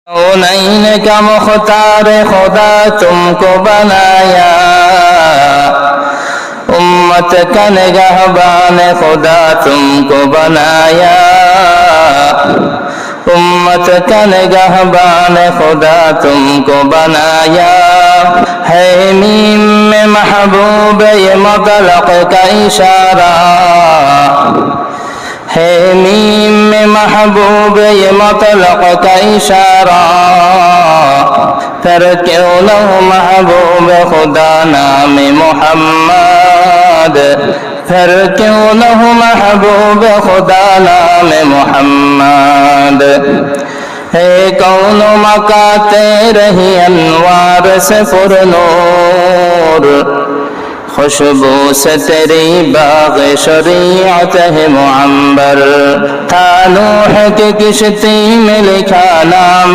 कौनैन का मुख्तार खुदा तुमको बनाया, उम्मत का निगहबान खुदा तुमको बनाया, उम्मत का निगहबान खुदा तुमको बनाया। है मीम में महबूब ये मुतलक का इशारा, है मीम में महबूब ये मुतलक का इशारा। फिर क्यों न हो महबूब खुदा नाम मोहम्मद, फिर क्यों न हो महबूब खुदा नाम मोहम्मद। है कौन मका तेरे अनवार से पुरनूर, खुशबू से तेरी बाग़ शरीअत है मुअम्बर। था नूह की किश्ती में लिखा नाम